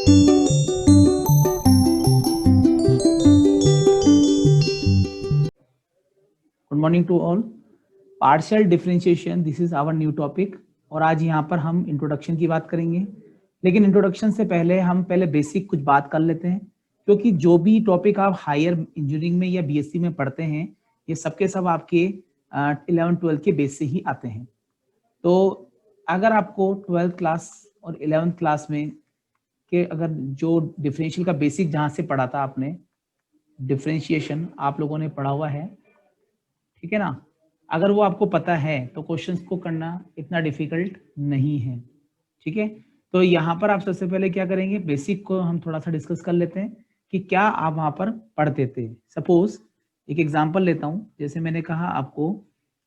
Good morning to all. Partial differentiation, this is our new topic. और आज यहाँ पर हम इंट्रोडक्शन की बात करेंगे, लेकिन इंट्रोडक्शन से पहले हम बेसिक कुछ बात कर लेते हैं, क्योंकि जो भी टॉपिक आप हायर इंजीनियरिंग में या बीएससी में पढ़ते हैं, ये सबके सब आपके 11th-12th के बेस से ही आते हैं। तो अगर आपको 12th क्लास और 11th क्लास में के अगर जो डिफरेंशियल का बेसिक जहाँ से पढ़ा था आपने, डिफरेंशिएशन आप लोगों ने पढ़ा हुआ है, ठीक है ना, अगर वो आपको पता है तो क्वेश्चंस को करना इतना डिफिकल्ट नहीं है। ठीक है, तो यहाँ पर आप सबसे पहले क्या करेंगे, बेसिक को हम थोड़ा सा डिस्कस कर लेते हैं कि क्या आप वहाँ पर पढ़ते थे। सपोज एक एग्जांपल लेता हूँ, जैसे मैंने कहा आपको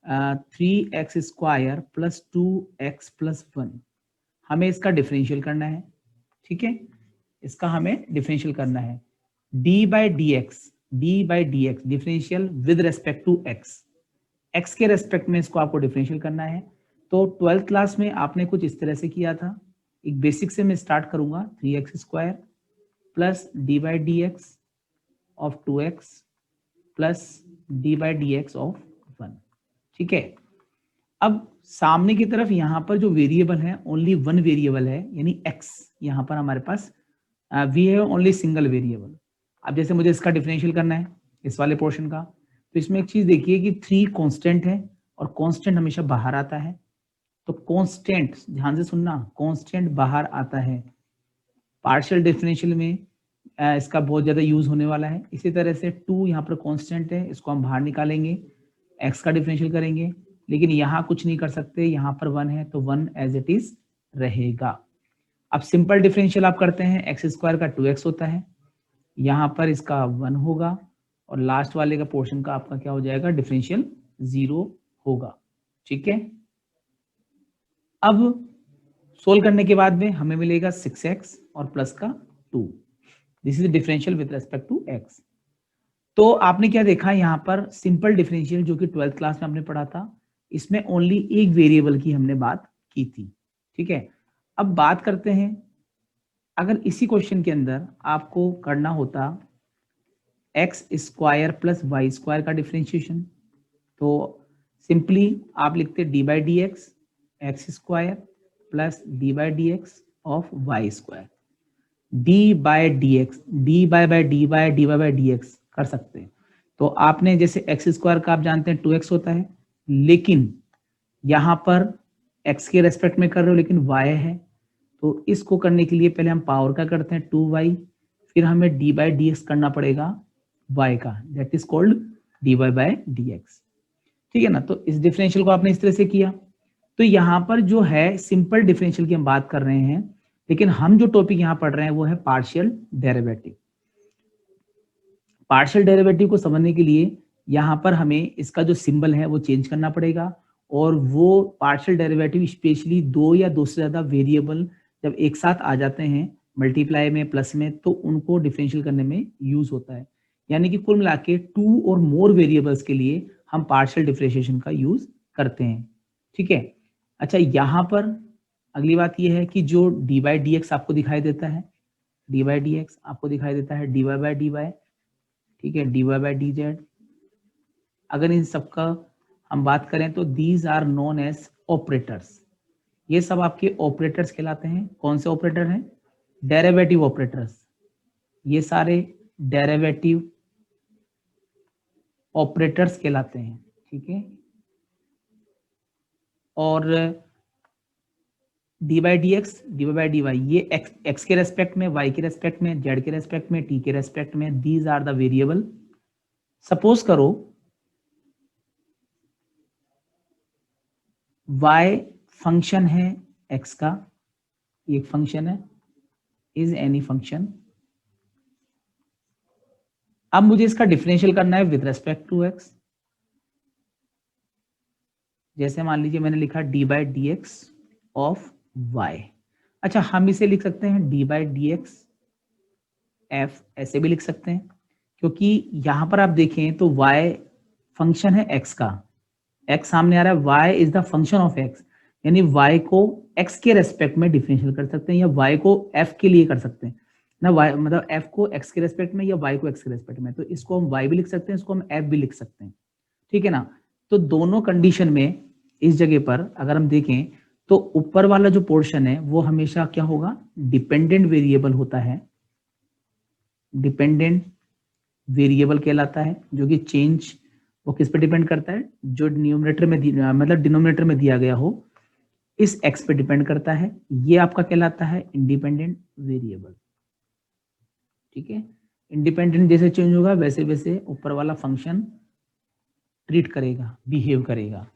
3x² + 2x + 1, हमें इसका डिफरेंशियल करना है। ठीक है, इसका हमें डिफरेंशियल करना है। d/dx differential with respect to x के रेस्पेक्ट में इसको आपको डिफरेंशियल करना है। तो 12th क्लास में आपने कुछ इस तरह से किया था। एक बेसिक से मैं स्टार्ट करूंगा, 3x² + d/dx of 2x + d/dx of 1। ठीक है, अब सामने की तरफ यहाँ पर जो वेरिएबल है, ओनली वन वेरिएबल है, यानी x। यहाँ पर हमारे पास वी है ओनली सिंगल वेरिएबल। अब जैसे मुझे इसका डिफरेंशियल करना है, इस वाले पोर्शन का, तो इसमें एक चीज देखिए कि 3 कांस्टेंट है और कांस्टेंट हमेशा बाहर आता है। तो कांस्टेंट, ध्यान से सुनना, कांस्टेंट बाहर आता है। पार्शियल डिफरेंशियल में इसका बहुत ज्यादा यूज होने वाला है। इसी तरह से 2 यहाँ पर कांस्टेंट है, इसको हम बाहर निकालेंगे, x का डिफरेंशियल करेंगे, लेकिन यहाँ कुछ नहीं कर सकते, यहाँ पर 1 है तो 1 एज इट इज रहेगा। अब सिंपल डिफरेंशियल आप करते हैं, x² का 2x होता है, यहाँ पर इसका 1 होगा, और लास्ट वाले का पोर्शन का आपका क्या हो जाएगा, डिफरेंशियल 0 होगा। ठीक है, अब सोल्व करने के बाद में हमें मिलेगा 6x और प्लस का 2। This is differential with respect to x। तो आपने क्या देखा यहाँ पर, सिंपल डिफरेंशियल जो कि 12th क्लास में हमने पढ़ा था, इसमें ओनली एक वेरिएबल की हमने बात की थी। ठीक है, अब बात करते हैं, अगर इसी क्वेश्चन के अंदर आपको करना होता x² + y² का डिफरेंशिएशन, तो सिंपली आप लिखते d/dx x² + d/dx of y²। d/dx कर सकते हैं। तो आपने जैसे x² का आप जानते हैं 2x होता है, लेकिन यहाँ पर x के रेस्पेक्ट में कर रहे हो लेकिन y है, तो इसको करने के लिए पहले हम पावर का करते हैं 2y, फिर हमें d/dx करना पड़ेगा y का, दैट इज कॉल्ड dy/dx। ठीक है ना, तो इस डिफरेंशियल को आपने इस तरह से किया। तो यहाँ पर जो है सिंपल डिफरेंशियल की हम बात कर रहे हैं, लेकिन हम जो टॉपिक यहाँ पढ़ रहे हैं वो है पार्शियल डेरिवेटिव। पार्शियल डेरिवेटिव को समझने के लिए यहाँ पर हमें इसका जो सिंबल है वो चेंज करना पड़ेगा, और वो पार्शियल डेरिवेटिव स्पेशली 2 या 2 से ज्यादा वेरिएबल जब एक साथ आ जाते हैं मल्टीप्लाई में, प्लस में, तो उनको डिफरेंशियल करने में यूज होता है। यानी कि कुल मिला के 2 और मोर वेरिएबल्स के लिए हम पार्शियल डिफरेंशिएशन का यूज करते हैं। ठीक है, अच्छा, यहाँ पर अगली बात यह है कि जो d/dx आपको दिखाई देता है, d/dx आपको दिखाई देता है dy/dy, ठीक है, dy/dz। अगर इन सबका हम बात करें तो these are known as operators. ये सब आपके ऑपरेटर्स कहलाते हैं। कौन से ऑपरेटर हैं, डेरिवेटिव ऑपरेटर्स। ये सारे डेरिवेटिव ऑपरेटर्स कहलाते हैं। ठीक है, और d/dx dy/dy ये x के रेस्पेक्ट में, y के रेस्पेक्ट में, z के रेस्पेक्ट में, t के रेस्पेक्ट में, these are the variable. Suppose करो y फंक्शन है x का, एक फंक्शन है, इज एनी फंक्शन। अब मुझे इसका डिफरेंशियल करना है विद रेस्पेक्ट टू x। जैसे मान लीजिए मैंने लिखा d/dx ऑफ y। अच्छा, हम इसे लिख सकते हैं d/dx f, ऐसे भी लिख सकते हैं, क्योंकि यहां पर आप देखें तो y फंक्शन है x का, x सामने आ रहा है, y is the function of x, यानी y को x के रेस्पेक्ट में डिफरेंशियल कर सकते हैं, या y को f के लिए कर सकते हैं। ना y मतलब f को x के रेस्पेक्ट में या y को x के रेस्पेक्ट में, तो इसको हम y भी लिख सकते हैं, इसको हम f भी लिख सकते हैं, ठीक है ना। तो दोनों कंडीशन में इस जगह पर अगर हम देखें तो ऊपर वाला जो पोर्शन है वो हमेशा क्या होगा, डिपेंडेंट वेरिएबल होता है, डिपेंडेंट वेरिएबल कहलाता है, जो कि चेंज वो किस पे डिपेंड करता है, जो न्यूमरेटर में मतलब डिनोमिनेटर में दिया गया हो इस x पे डिपेंड करता है, ये आपका कहलाता है इंडिपेंडेंट वेरिएबल, ठीक है। इंडिपेंडेंट जैसे चेंज होगा वैसे वैसे ऊपर वाला फंक्शन ट्रीट करेगा, बिहेव करेगा।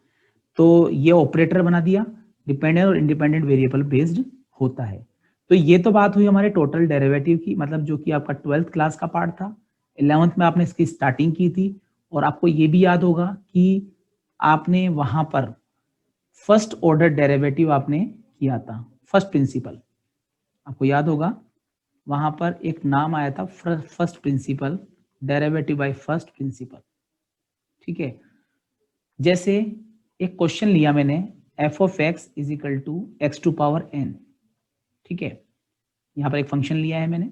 तो ये ऑपरेटर बना दिया, डिपेंडेंट और इंडिपेंडेंट वेरिएबल बेस्ड होता है। तो ये तो बात हुई हमारे टोटल डेरिवेटिव की, मतलब जो कि आपका 12th क्लास का पार्ट था। 11th में आपने इसकी स्टार्टिंग की थी, और आपको ये भी याद होगा कि आपने वहां पर फर्स्ट ऑर्डर डेरिवेटिव आपने किया था, फर्स्ट प्रिंसिपल, आपको याद होगा वहां पर एक नाम आया था first principle, derivative by first principle, ठीक है। जैसे एक क्वेश्चन लिया मैंने, f of x is equal to x to power n, ठीक है। यहाँ पर एक फंक्शन लिया है मैंने,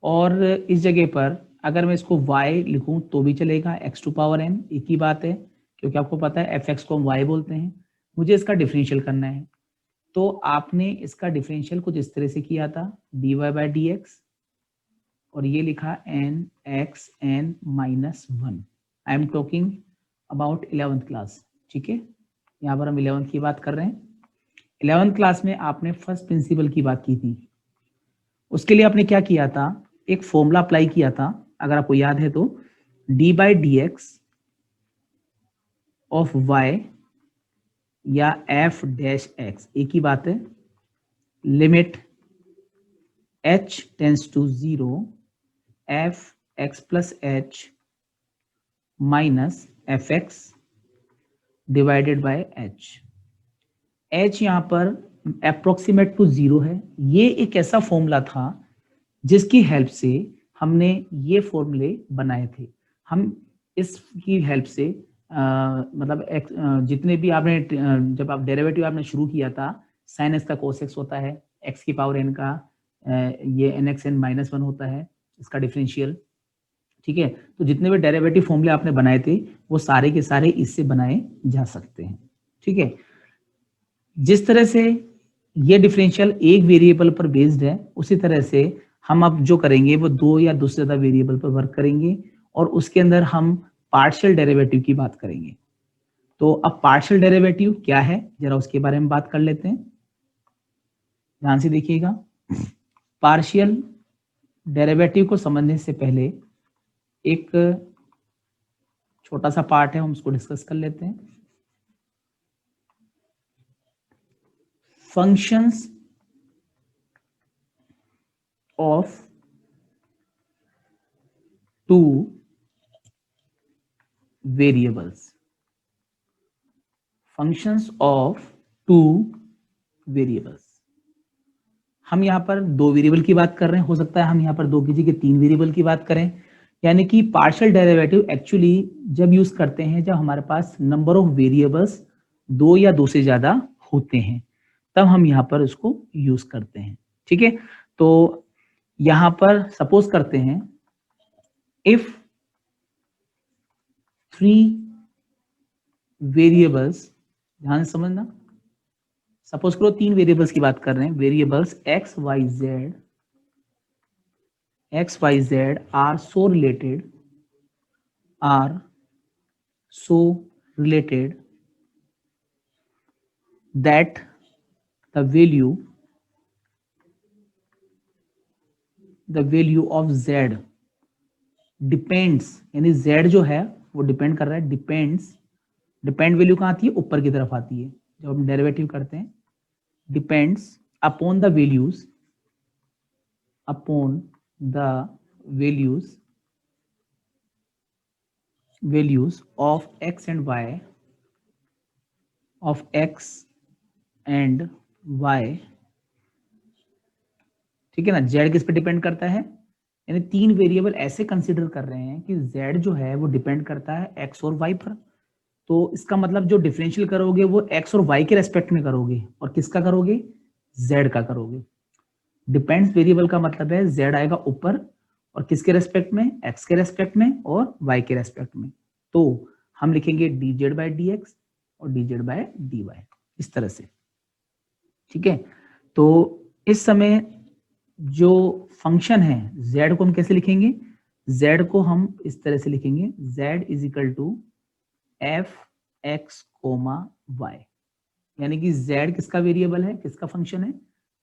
और इस जगह पर अगर मैं इसको y लिखूं तो भी चलेगा, x टू पावर n एक ही बात है, क्योंकि आपको पता है fx को हम y बोलते हैं। मुझे इसका डिफरेंशियल करना है, तो आपने इसका डिफरेंशियल कुछ इस तरह से किया था, dy बाई डी एक्स, और ये लिखा n x n minus 1। I am talking about 11th class, ठीक है। यहाँ पर हम 11th की बात कर रहे हैं। 11th क्लास में आपने फर्स्ट प्रिंसिपल की बात की थी, उसके लिए आपने क्या किया था, एक फॉर्मूला अप्लाई किया था, अगर आपको याद है तो, d by d x of y या एफ डैश एक्स, एक ही बात है, limit h tends to 0 f x plus h minus f x divided by h. H यहाँ पर अप्रोक्सीमेट टू 0 है। ये एक ऐसा फॉर्मूला था जिसकी हेल्प से हमने ये फॉर्मूले बनाए थे। हम इसकी हेल्प से मतलब जितने भी आपने जब आप डेरिवेटिव आपने शुरू किया था, साइन एक्स का कोस एक्स होता है, एक्स की पावर एन का ये एन एक्स एन माइनस 1 होता है इसका डिफरेंशियल, ठीक है। तो जितने भी डेरिवेटिव फॉर्मूले आपने बनाए थे वो सारे के सारे इससे बनाए जा सकते हैं, ठीक है। जिस तरह से ये डिफरेंशियल एक वेरिएबल पर बेस्ड है, उसी तरह से हम अब जो करेंगे वो दो या दो से ज्यादा वेरिएबल पर वर्क करेंगे, और उसके अंदर हम पार्शियल डेरिवेटिव की बात करेंगे। तो अब पार्शियल डेरिवेटिव क्या है जरा उसके बारे में बात कर लेते हैं, ध्यान से देखिएगा। पार्शियल डेरिवेटिव को समझने से पहले एक छोटा सा पार्ट है, हम उसको डिस्कस कर लेते हैं। Functions of two variables, functions of two variables. हम यहाँ पर दो वेरिएबल की बात कर रहे हैं, हो सकता है हम यहाँ पर दो की जगह तीन वेरिएबल की बात करें। यानी कि पार्शियल डेरिवेटिव एक्चुअली जब यूज करते हैं जब हमारे पास नंबर ऑफ वेरिएबल्स दो या दो से ज्यादा होते हैं, तब हम यहाँ पर उसको यूज करते हैं, ठीक है। तो यहाँ पर सपोज करते हैं, इफ 3 वेरिएबल्स, ध्यान से समझना, सपोज करो 3 वेरिएबल्स की बात कर रहे हैं, variables x y z are so related that the value of z depends, यानी z जो है वो डिपेंड कर रहा है, डिपेंड वैल्यू कहाँ आती है, ऊपर की तरफ आती है जब हम डेरिवेटिव करते हैं, depends upon the values of x and y, ठीक है ना। z किस पे डिपेंड करता है, यानी 3 वेरिएबल ऐसे कंसीडर कर रहे हैं कि z जो है वो डिपेंड करता है x और y पर। तो इसका मतलब जो डिफरेंशियल करोगे वो x और y के रेस्पेक्ट में करोगे, और किसका करोगे, z का करोगे। डिपेंड्स वेरिएबल का मतलब है z आएगा ऊपर, और किसके रेस्पेक्ट में, x के रेस्पेक्ट में और y के रेस्पेक्ट में। तो हम लिखेंगे dz बाय dx और dz बाय dy इस तरह से, ठीक है। तो इस समय जो फंक्शन है z को हम कैसे लिखेंगे, z को हम इस तरह से लिखेंगे, z is equal to f x comma y, यानी कि z किसका वेरिएबल है, किसका फंक्शन है,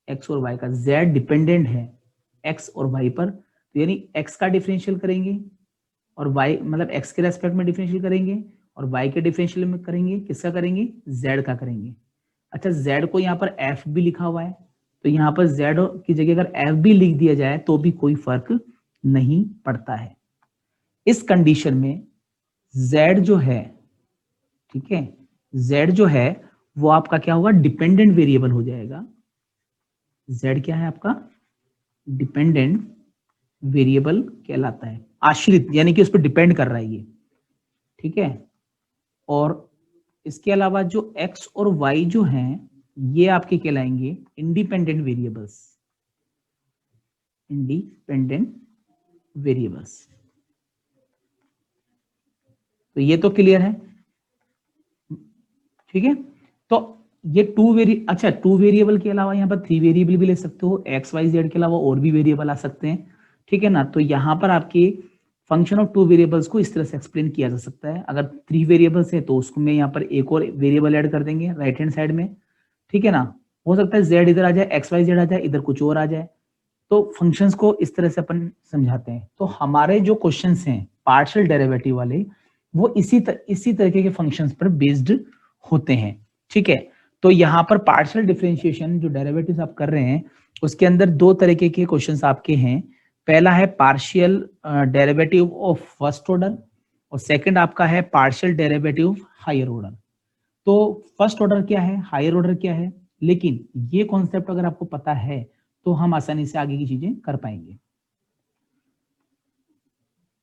x और y का। z डिपेंडेंट है x और y पर, तो यानी x का डिफरेंशियल करेंगे और y मतलब x के रेस्पेक्ट में डिफरेंशियल करेंगे और y के डिफरेंशियल में करेंगे, किसका करेंगे, z का करेंगे। अच्छा, z को यहाँ पर f भी लिखा हुआ है, तो यहाँ पर z की जगह अगर f भी लिख दिया जाए तो भी कोई फर्क नहीं पड़ता है। इस कंडीशन में z जो है, ठीक है, z जो है वो आपका क्या होगा, डिपेंडेंट वेरिएबल हो जाएगा। z क्या है आपका, डिपेंडेंट वेरिएबल कहलाता है, आश्रित यानी कि उस पर डिपेंड कर रहा है ये, ठीक है। और इसके अलावा जो x और y जो हैं ये आपके कहलाएंगे इंडिपेंडेंट वेरिएबल्स, इंडिपेंडेंट वेरिएबल्स। तो ये तो क्लियर है, ठीक है। तो ये टू वेरिएबल के अलावा यहाँ पर 3 वेरिएबल भी ले सकते हो, एक्स वाई जेड के अलावा और भी वेरिएबल आ सकते हैं, ठीक है ना। तो यहाँ पर आपके फंक्शन ऑफ 2 वेरिएबल्स को इस तरह से एक्सप्लेन किया जा सकता है। अगर 3 वेरिएबल्स है तो उसको में यहाँ पर एक और वेरिएबल ऐड कर देंगे राइट हैंड साइड में, ठीक है ना। हो सकता है जेड इधर आ जाए, एक्स वाई जेड आ जाए, इधर कुछ और आ जाए। तो फंक्शंस को इस तरह से अपन समझाते हैं। तो हमारे जो क्वेश्चंस हैं पार्शियल डेरिवेटिव वाले, वो इसी तरीके के फंक्शंस पर बेस्ड होते हैं, ठीक है। तो यहाँ पर पार्शियल डिफरेंशिएशन जो डेरिवेटिव्स आप कर रहे हैं उसके अंदर 2 तरीके के क्वेश्चंस आपके हैं। पहला है partial derivative of first order और सेकंड आपका है पार्शियल डेरिवेटिव हायर ऑर्डर। तो फर्स्ट ऑर्डर क्या है, हायर ऑर्डर क्या है, लेकिन ये कॉन्सेप्ट अगर आपको पता है तो हम आसानी से आगे की चीजें कर पाएंगे।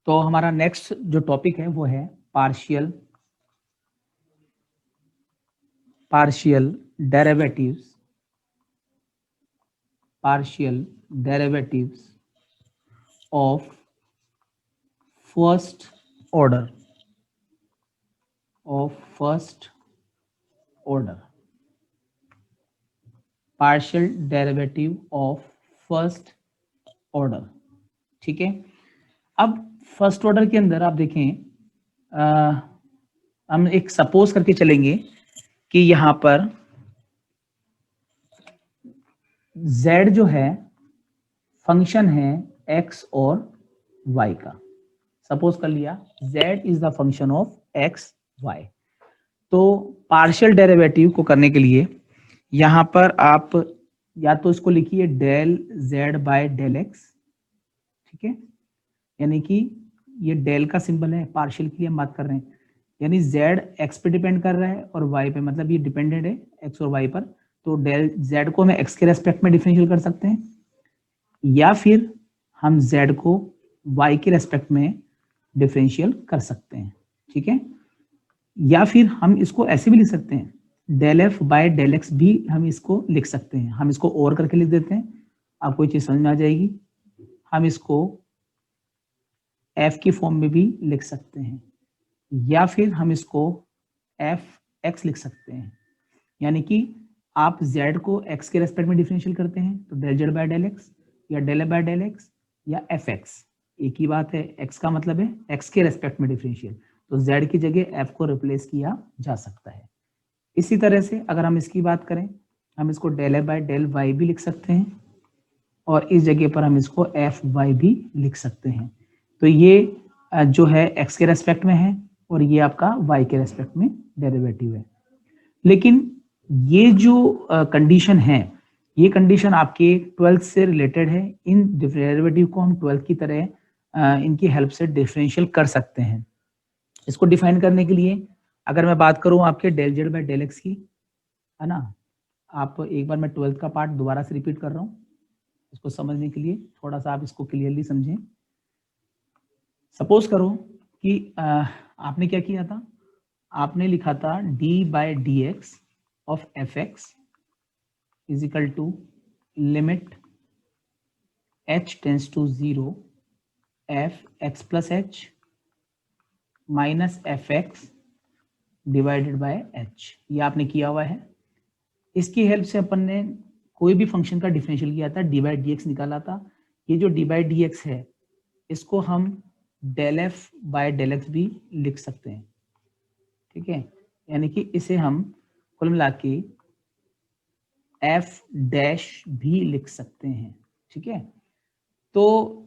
तो हमारा नेक्स्ट जो टॉपिक है वो है partial derivatives of first order partial derivative of first order, ठीक है। अब फर्स्ट ऑर्डर के अंदर आप देखें, हम एक सपोज करके चलेंगे कि यहां पर z जो है फंक्शन है x और y का, सपोज कर लिया z is the function of x y। तो पार्शियल डेरिवेटिव को करने के लिए यहां पर आप या तो इसको लिखिए del z by del x, ठीक है, यानी कि ये डेल का सिंबल है, पार्शियल के लिए हम बात कर रहे हैं, यानी z x पे डिपेंड कर रहा है और y पे, मतलब ये डिपेंडेंट है x और y पर। तो डेल z को हम x के रेस्पेक्ट में डिफरेंशियल कर सकते हैं, या फिर हम z को y के रेस्पेक्ट में डिफरेंशियल कर सकते हैं, ठीक है। या फिर हम इसको ऐसे भी लिख सकते हैं, del f by del x भी हम इसको लिख सकते हैं। हम इसको और करके लिख देते हैं, आपको ये चीज समझ में आ जाएगी। हम इसको f की फॉर्म में भी लिख सकते हैं, या फिर हम इसको f(x) लिख सकते हैं, यानी कि आप z को x के रेस्पेक्ट में डिफरेंशियल करते हैं तो del z by del x या del f by del x या fx, एक ही बात है। x का मतलब है x के रेस्पेक्ट में डिफरेंशियल, तो z की जगह f को रिप्लेस किया जा सकता है। इसी तरह से अगर हम इसकी बात करें, हम इसको del f by del y भी लिख सकते हैं और इस जगह पर हम इसको fy भी लिख सकते हैं। तो ये जो है x के रेस्पेक्ट में है और ये आपका y के रेस्पेक्ट में डेरिवेटिव है। लेकिन ये जो कंडीशन है, ये कंडीशन आपके 12th से रिलेटेड है। इन डेरिवेटिव को हम 12th की तरह इनकी हेल्प से डिफरेंशियल कर सकते हैं। इसको डिफाइन करने के लिए अगर मैं बात करूं आपके del z by del x की, है ना, आप एक बार मैं 12th का पार्ट दोबारा से रिपीट कर रहा हूं इसको समझने के लिए, थोड़ा सा आप इसको क्लियरली समझें। सपोज करो कि आपने क्या किया था, आपने लिखा था d by d x of f x is equal to limit h tends to 0 f x plus h minus f x divided by h, ये आपने किया हुआ है। इसकी हेल्प से अपन ने कोई भी फंक्शन का डिफरेंशियल किया था, डी बाई डी एक्स निकाला था। ये जो डी बाई डी एक्स है इसको हम del f by del x भी लिख सकते हैं, ठीक है। यानी कि इसे हम कुल मिला के एफ डैश भी लिख सकते हैं, ठीक है। तो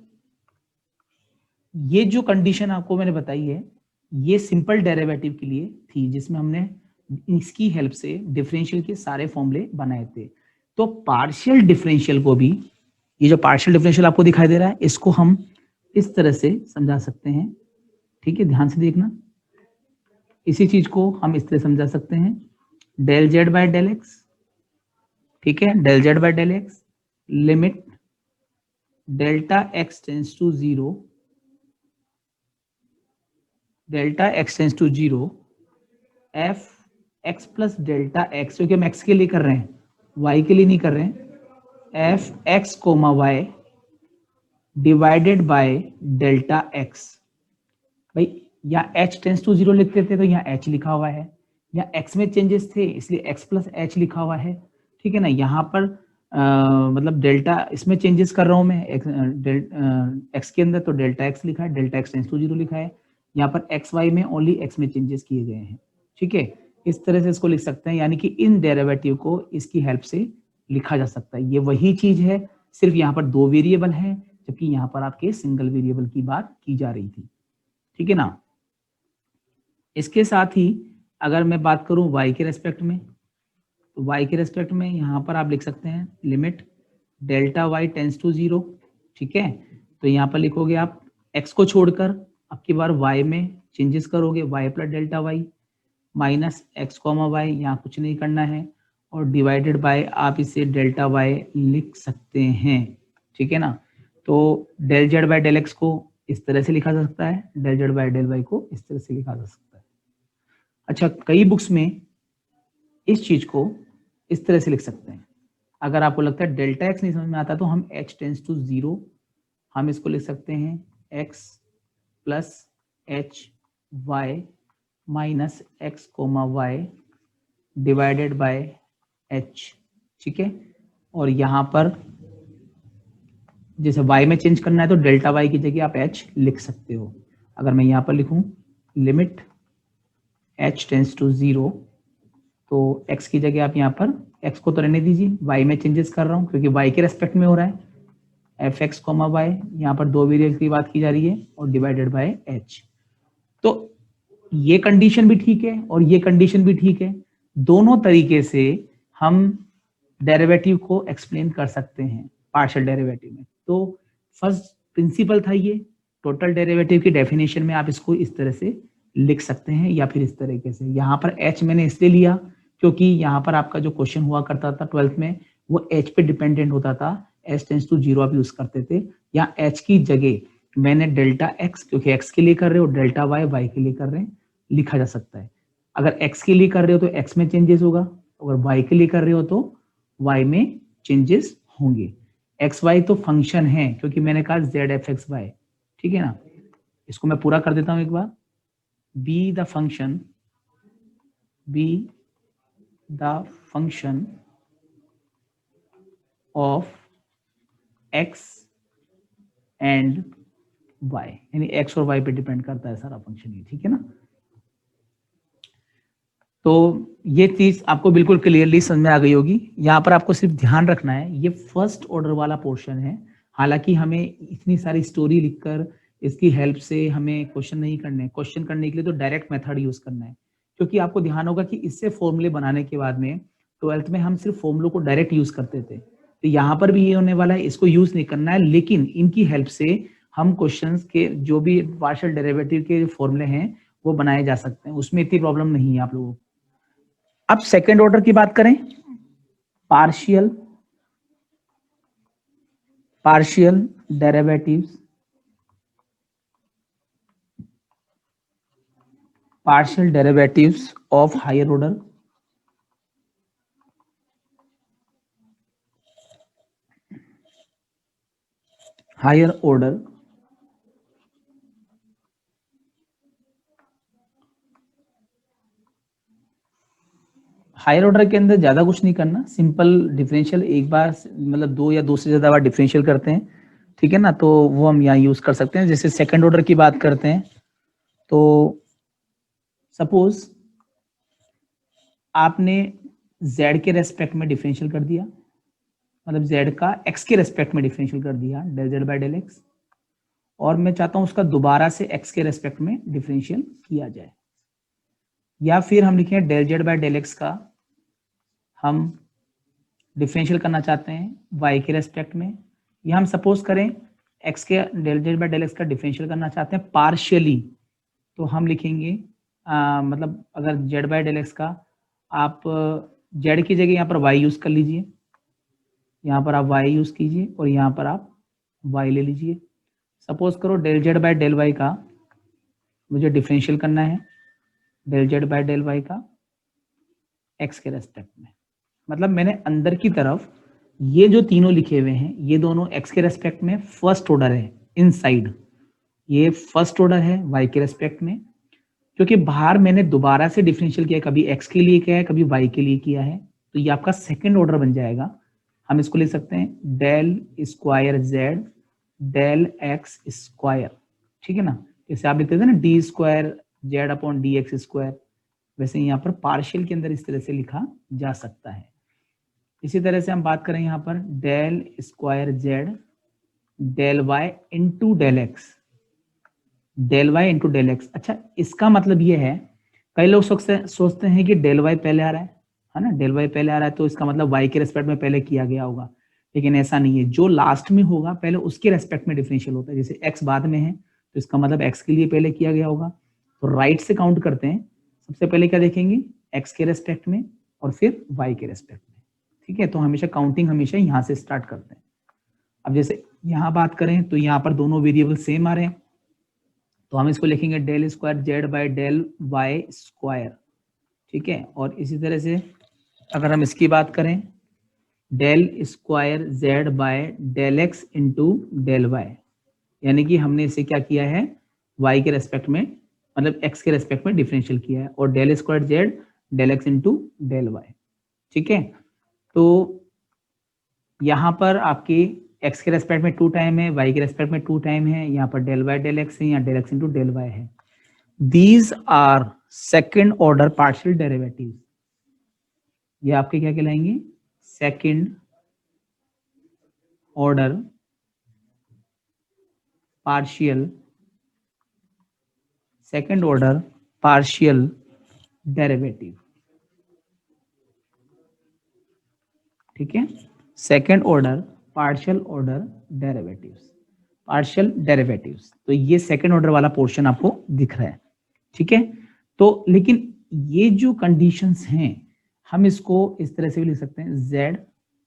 ये जो कंडीशन आपको मैंने बताई है ये सिंपल डेरिवेटिव के लिए थी, जिसमें हमने इसकी हेल्प से डिफरेंशियल के सारे फॉर्मूले बनाए थे। तो पार्शियल डिफरेंशियल को भी, ये जो पार्शियल डिफरेंशियल आपको दिखाई दे रहा है इसको हम इस तरह से समझा सकते हैं, ठीक है, ध्यान से देखना। इसी चीज को हम इस तरह समझा सकते हैं, del z by del x, ठीक है, del z by del x limit delta x tends to 0, delta x tends to 0 f x plus delta x, क्योंकि हम एक्स के लिए कर रहे हैं, वाई के लिए नहीं कर रहे हैं, f x comma y divided by delta x. भाई यहाँ एच टेंस टू 0 लिखते थे तो यहाँ एच लिखा हुआ है, यहाँ एक्स में चेंजेस थे इसलिए एक्स प्लस एच लिखा हुआ है, ठीक है ना। यहाँ पर मतलब डेल्टा इसमें चेंजेस कर रहा हूँ मैं, एक्स के अंदर तो डेल्टा एक्स लिखा है, डेल्टा एक्स टेंस टू 0 लिखा है। यहाँ पर एक्स वाई में ओनली एक्स में चेंजेस किए गए हैं, ठीक है। इस तरह से इसको लिख सकते हैं, यानी कि इन डेरिवेटिव को इसकी हेल्प से लिखा जा सकता है। ये वही चीज है, सिर्फ यहाँ पर 2 वेरिएबल हैं जबकि यहाँ पर आपके सिंगल वेरिएबल की बात की जा रही थी, ठीक है ना। इसके साथ ही अगर मैं बात करूं y के रेस्पेक्ट में, तो y के रेस्पेक्ट में यहाँ पर आप लिख सकते हैं limit delta y tends to 0, ठीक है। तो यहाँ पर लिखोगे आप x को छोड़कर, अब की बार y में चेंजेस करोगे, y plus delta y minus x comma y, यहाँ कुछ नहीं करना है, और डिवाइडेड बाय आप इसे डेल्टा y लिख सकते हैं, ठीक है ना। तो del z by del x को इस तरह से लिखा जा सकता है, del z by del y को इस तरह से लिखा जा सकता है। अच्छा, कई बुक्स में इस चीज को इस तरह से लिख सकते हैं। अगर आपको लगता है डेल्टा एक्स नहीं समझ में आता तो हम h टेंस टू 0 हम इसको लिख सकते हैं x plus h y minus x comma y divided by h, ठीक है। और यहाँ पर जैसे y में चेंज करना है तो डेल्टा y की जगह आप h लिख सकते हो। अगर मैं यहाँ पर लिखूं लिमिट h टेंस टू 0, तो x की जगह आप यहाँ पर x को तो रहने दीजिए, y में चेंजेस कर रहा हूँ क्योंकि y के रेस्पेक्ट में हो रहा है, एफ एक्स कोमा वाई, यहाँ पर 2 वेरिएबल की बात की जा रही है, और डिवाइडेड बाय h। तो ये कंडीशन भी ठीक है और ये कंडीशन भी ठीक है, दोनों तरीके से हम डेरिवेटिव को एक्सप्लेन कर सकते हैं पार्शियल डेरिवेटिव में। तो फर्स्ट प्रिंसिपल था ये, टोटल डेरिवेटिव की डेफिनेशन में आप इसको इस तरह से लिख सकते हैं या फिर इस तरीके से। यहाँ पर h मैंने इसलिए लिया क्योंकि यहाँ पर आपका जो क्वेश्चन हुआ करता था 12th में वो h पे डिपेंडेंट होता था, h टेंस टू 0 आप यूज करते थे। यहाँ h की जगह मैंने डेल्टा x, क्योंकि x के लिए कर रहे हो, डेल्टा y y के लिए कर रहे हैं, लिखा जा सकता है। अगर x के लिए कर रहे हो तो x में चेंजेस होगा, अगर y के लिए कर रहे हो तो y में चेंजेस होंगे। एक्स वाई तो फंक्शन है क्योंकि मैंने कहा जेड एफ एक्स वाई, ठीक है ना। इसको मैं पूरा कर देता हूं एक बार, be the function of x and y, यानी एक्स और वाई पे डिपेंड करता है सारा फंक्शन ये, ठीक है ना। तो ये चीज आपको बिल्कुल क्लियरली समझ में आ गई होगी। यहाँ पर आपको सिर्फ ध्यान रखना है ये फर्स्ट ऑर्डर वाला पोर्शन है, हालांकि हमें इतनी सारी स्टोरी लिखकर इसकी हेल्प से हमें क्वेश्चन नहीं करने, क्वेश्चन करने के लिए तो डायरेक्ट मेथड यूज करना है। क्योंकि आपको ध्यान होगा कि इससे फॉर्मूले बनाने के बाद में 12th में हम सिर्फ फॉर्मूलों को डायरेक्ट यूज करते थे, तो यहाँ पर भी ये होने वाला है, इसको यूज नहीं करना है, लेकिन इनकी हेल्प से हम क्वेश्चंस के जो भी पार्शियल डेरिवेटिव के फॉर्मूले हैं वो बनाए जा सकते हैं, उसमें इतनी प्रॉब्लम नहीं है आप लोगों को। अब सेकेंड ऑर्डर की बात करें, partial derivatives, of higher order. Higher order higher order के अंदर ज्यादा कुछ नहीं करना, सिंपल डिफरेंशियल एक बार मतलब दो या दो से ज्यादा बार डिफरेंशियल करते हैं, ठीक है ना, तो वो हम यहाँ यूज कर सकते हैं। जैसे सेकंड ऑर्डर की बात करते हैं तो सपोज आपने z के रेस्पेक्ट में डिफरेंशियल कर दिया, मतलब z का x के रेस्पेक्ट में डिफरेंशियल कर दिया del z by del x, और मैं चाहता हूं उसका दोबारा से x के रेस्पेक्ट में डिफरेंशियल किया जाए, या फिर हम लिखें del z by del x का हम डिफरेंशियल करना चाहते हैं y के रेस्पेक्ट में, या हम सपोज करें x के del z by del x का डिफरेंशियल करना चाहते हैं पार्शियली, तो हम लिखेंगे मतलब अगर z बाय डेल x का आप z की जगह यहाँ पर y यूज कर लीजिए, यहाँ पर आप y यूज कीजिए और यहाँ पर आप y ले लीजिए। सपोज करो del z by del y का मुझे डिफरेंशियल करना है del z by del y का x के रेस्पेक्ट में, मतलब मैंने अंदर की तरफ ये जो तीनों लिखे हुए हैं ये दोनों x के रेस्पेक्ट में फर्स्ट ऑर्डर है इनसाइड, ये फर्स्ट ऑर्डर है y के रेस्पेक्ट में, क्योंकि बाहर मैंने दोबारा से डिफरेंशियल किया, कभी x के लिए किया है कभी y के लिए किया है, तो ये आपका सेकंड ऑर्डर बन जाएगा। हम इसको लिख सकते हैं del square z del x square, ठीक है ना, जैसे आप लिखते थे ना d square z upon d x square, वैसे यहाँ पर पार्शियल के अंदर इस तरह से लिखा जा सकता है। इसी तरह से हम बात करें यहाँ पर del square z del y into del x, del y into del x. अच्छा, इसका मतलब ये है कई लोग सोचते हैं कि डेल वाई पहले आ रहा है ना, डेल वाई पहले आ रहा है तो इसका मतलब वाई के रेस्पेक्ट में पहले किया गया होगा, लेकिन ऐसा नहीं है, जो लास्ट में होगा पहले उसके रेस्पेक्ट में डिफरेंशियल होता है। जैसे एक्स बाद में है तो इसका मतलब एक्स के लिए पहले किया गया होगा, तो राइट से काउंट करते हैं, सबसे पहले क्या देखेंगे एक्स के रेस्पेक्ट में और फिर वाई के रेस्पेक्ट में, ठीक है, तो हमेशा काउंटिंग हमेशा यहाँ से स्टार्ट करते हैं। अब जैसे यहाँ बात करें तो यहाँ पर दोनों वेरिएबल सेम आ रहे हैं, तो हम इसको लिखेंगे del square z by del y square, ठीक है, और इसी तरह से अगर हम इसकी बात करें del square z by del x into del y, यानी कि हमने इसे क्या किया है y के रेस्पेक्ट में मतलब x के रेस्पेक्ट में डिफरेंशियल किया है, और del square z del x into del y, ठीक है। तो यहाँ पर आपकी x के रेस्पेक्ट में 2 टाइम है, y के रेस्पेक्ट में 2 टाइम है, यहाँ पर डेल वाई डेल एक्स है, यहाँ del x into del y है। These are second order partial derivative, ये आपके क्या कहलाएंगे second order partial second order partial derivative, ठीक है, second order partial order derivatives, partial derivatives, तो ये सेकेंड ऑर्डर वाला पोर्शन आपको दिख रहा है, ठीक है। तो लेकिन ये जो कंडीशंस हैं हम इसको इस तरह से भी लिख सकते हैं z,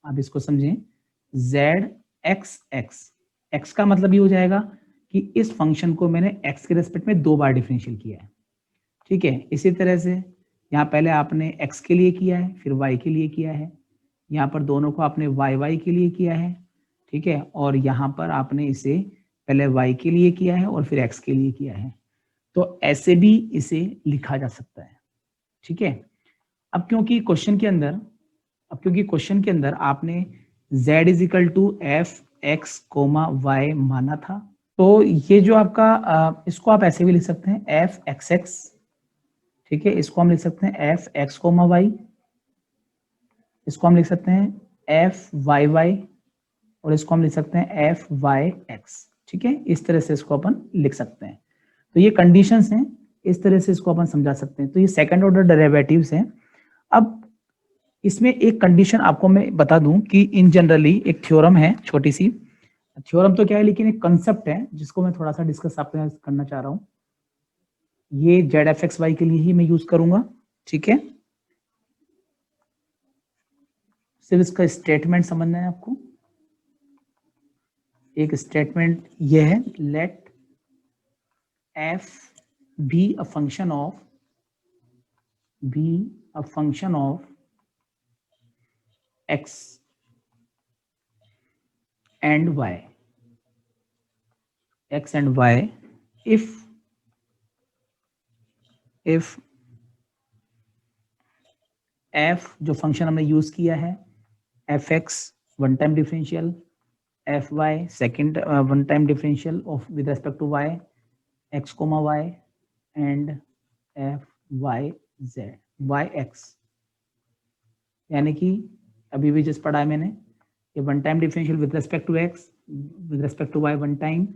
आप इसको समझें z x x, x का मतलब ये हो जाएगा कि इस फंक्शन को मैंने x के रेस्पेक्ट में 2 बार डिफरेंशियल किया है, ठीक है। इसी तरह से यहाँ पहले आपने x के लिए किया है फिर y के लिए किया है, यहाँ पर दोनों को आपने वाई वाई के लिए किया है, ठीक है, और यहाँ पर आपने इसे पहले y के लिए किया है और फिर x के लिए किया है, तो ऐसे भी इसे लिखा जा सकता है, ठीक है। अब क्योंकि क्वेश्चन के अंदर आपने z is equal to f x comma y माना था, तो ये जो आपका इसको आप ऐसे भी लिख सकते हैं एफ एक्स एक्स, ठीक है, इसको हम लिख सकते हैं एफ एक्स कोमा वाई, इसको हम लिख सकते हैं एफ वाई वाई, और इसको हम लिख सकते हैं एफ वाई एक्स, ठीक है, इस तरह से इसको अपन लिख सकते हैं। तो ये कंडीशंस हैं, इस तरह से इसको अपन समझा सकते हैं। तो ये सेकंड ऑर्डर डेरिवेटिव्स हैं। अब इसमें एक कंडीशन आपको मैं बता दूं कि इन जनरली एक थ्योरम है, छोटी सी थ्योरम तो क्या है लेकिन एक कंसेप्ट है जिसको मैं थोड़ा सा डिस्कस आपके साथ करना चाह रहा हूँ। ये जेड एफ एक्स वाई के लिए ही मैं यूज करूंगा, ठीक है, सिर्फ इसका स्टेटमेंट समझना है आपको। एक स्टेटमेंट ये है let f be a function of x and y, x and y if f जो फंक्शन हमने यूज किया है fx one time differential, fy second one time differential of with respect to y, x, y and fyz yx, यानी कि अभी भी just पढ़ा है मैंने, ये one time differential with respect to x, with respect to y one time,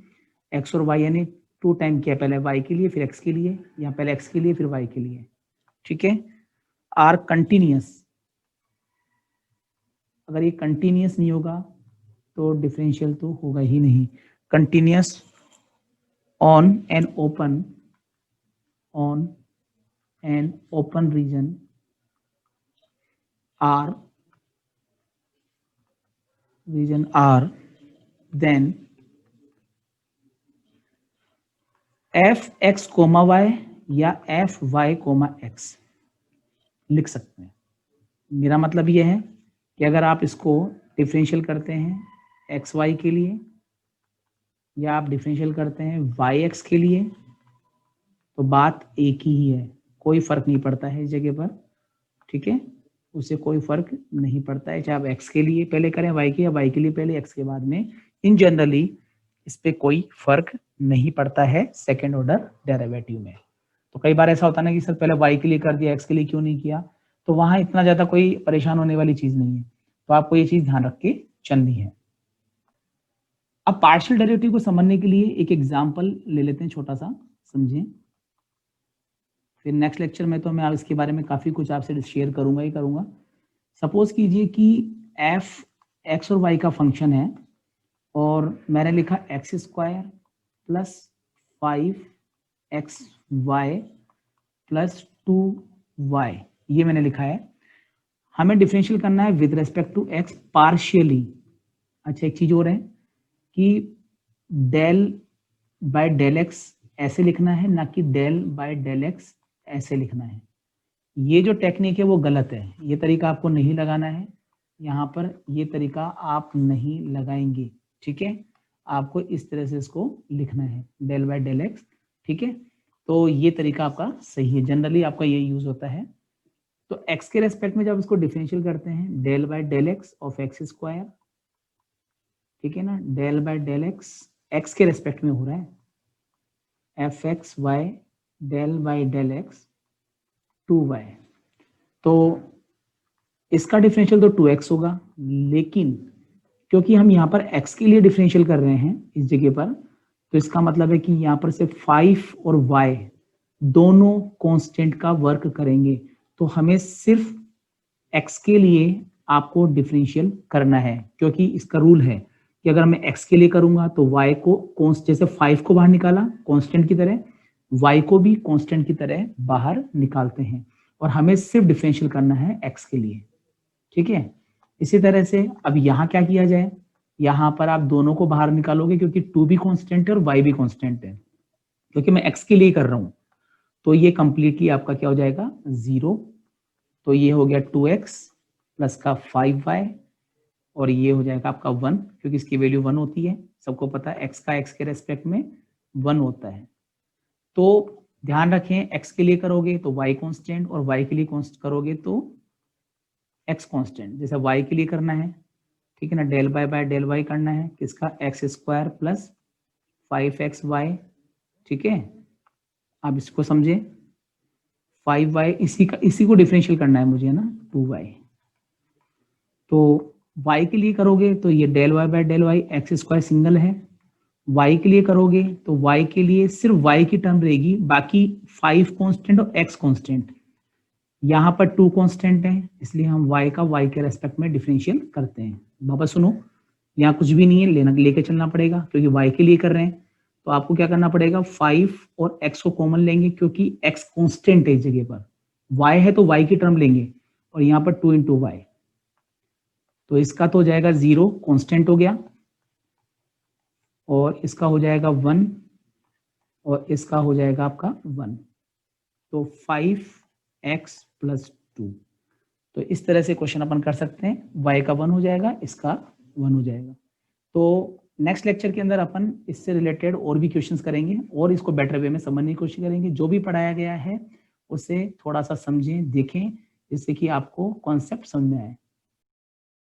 x और y यानी टू टाइम किया, पहले y के लिए फिर x के लिए, यहाँ पहले x के लिए फिर y के लिए, ठीक है। आर कंटिन्यूअस, अगर ये कंटिन्यूअस नहीं होगा तो डिफरेंशियल तो होगा ही नहीं। Continuous on an open region R, then fx, y या fy, x लिख सकते हैं। मेरा मतलब ये है कि अगर आप इसको डिफरेंशियल करते हैं एक्स वाई के लिए या आप डिफरेंशियल करते हैं वाई एक्स के लिए तो बात एक ही है, कोई फर्क नहीं पड़ता है इस जगह पर, ठीक है, उससे कोई फर्क नहीं पड़ता है, चाहे आप एक्स के लिए पहले करें वाई के, या वाई के लिए पहले एक्स के बाद में, इन जनरली इस पे कोई फर्क नहीं पड़ता है सेकेंड ऑर्डर डेरिवेटिव में। तो कई बार ऐसा होता है ना कि सर पहले वाई के लिए कर दिया, एक्स के लिए क्यों नहीं किया, तो वहां इतना ज्यादा कोई परेशान होने वाली चीज नहीं है, तो आपको ये चीज ध्यान रख के चलनी है। अब पार्शियल डेरिवेटिव को समझने के लिए एक एग्जांपल ले लेते हैं छोटा सा, समझें, फिर नेक्स्ट लेक्चर में तो मैं इसके बारे में काफी कुछ आपसे शेयर करूंगा ही करूंगा। सपोज कीजिए कि एफ एक्स और वाई का फंक्शन है और मैंने लिखा x square plus 5xy plus 2y, ये मैंने लिखा है। हमें डिफरेंशियल करना है with respect to x partially. अच्छा, एक चीज और है कि डेल बाय डेल एक्स ऐसे लिखना है, ना कि डेल बाय डेल एक्स ऐसे लिखना है। ये जो टेक्निक है वो गलत है, ये तरीका आपको नहीं लगाना है, यहाँ पर ये तरीका आप नहीं लगाएंगे, ठीक है, आपको इस तरह से इसको लिखना है डेल बाय डेल एक्स, ठीक है, तो ये तरीका आपका सही है, जनरली आपका ये यूज होता है। तो x के रेस्पेक्ट में जब इसको डिफरेंशियल करते हैं del by del x of x square, ठीक है ना, del by del x x के रेस्पेक्ट में हो रहा है, f x y del by del x 2y, तो इसका डिफरेंशियल तो 2x होगा, लेकिन क्योंकि हम यहाँ पर x के लिए डिफरेंशियल कर रहे हैं इस जगह पर, तो इसका मतलब है कि यहाँ पर से 5 और y दोनों कांस्टेंट का वर्क करेंगे, तो हमें सिर्फ x के लिए आपको डिफरेंशियल करना है, क्योंकि इसका रूल है कि अगर मैं x के लिए करूंगा तो y को जैसे 5 को बाहर निकाला कांस्टेंट की तरह, y को भी कांस्टेंट की तरह बाहर निकालते हैं, और हमें सिर्फ डिफरेंशियल करना है x के लिए, ठीक है। इसी तरह से अब यहाँ क्या किया जाए, यहाँ पर आप दोनों को बाहर निकालोगे क्योंकि 2 भी कांस्टेंट है और y भी कांस्टेंट है, क्योंकि मैं x के लिए कर रहा हूँ, तो ये कंप्लीटली आपका क्या हो जाएगा 0, तो ये हो गया 2x प्लस का 5y और ये हो जाएगा आपका 1, क्योंकि इसकी वैल्यू 1 होती है, सबको पता है x का x के रेस्पेक्ट में 1 होता है। तो ध्यान रखें x के लिए करोगे तो y कांस्टेंट और y के लिए करोगे तो x कांस्टेंट, जैसे y के लिए करना है, ठीक है ना, डेल बाय डेल वाई करना है किसका, एक्स स्क्वायर प्लस 5xy, ठीक है, आप इसको समझे 5y, इसी को डिफरेंशियल करना है मुझे ना 2y, तो y के लिए करोगे तो ये del y by del y, x square single है, y के लिए करोगे तो y के लिए सिर्फ y की टर्म रहेगी, बाकी 5 कांस्टेंट और x कांस्टेंट, यहाँ पर 2 कांस्टेंट है, इसलिए हम y का y के रेस्पेक्ट में डिफरेंशियल करते हैं। बाबा सुनो, यहाँ कुछ भी नहीं है, लेके चलना पड़ेगा, क्योंकि y के लिए कर रहे हैं, तो आपको क्या करना पड़ेगा 5 और x को कॉमन लेंगे, क्योंकि x कांस्टेंट है इस जगह पर, y है तो y की टर्म लेंगे, और यहाँ पर 2 इंटू वाई, तो इसका तो हो जाएगा 0 कांस्टेंट हो गया, और इसका हो जाएगा 1 और इसका हो जाएगा आपका 1, तो 5x प्लस 2, तो इस तरह से क्वेश्चन अपन कर सकते हैं, y का 1 हो जाएगा, इसका 1 हो जाएगा। तो नेक्स्ट लेक्चर के अंदर अपन इससे रिलेटेड और भी क्वेश्चंस करेंगे और इसको बेटर वे में समझने की कोशिश करेंगे। जो भी पढ़ाया गया है उसे थोड़ा सा समझें, देखें, जिससे कि आपको कॉन्सेप्ट समझ में आए।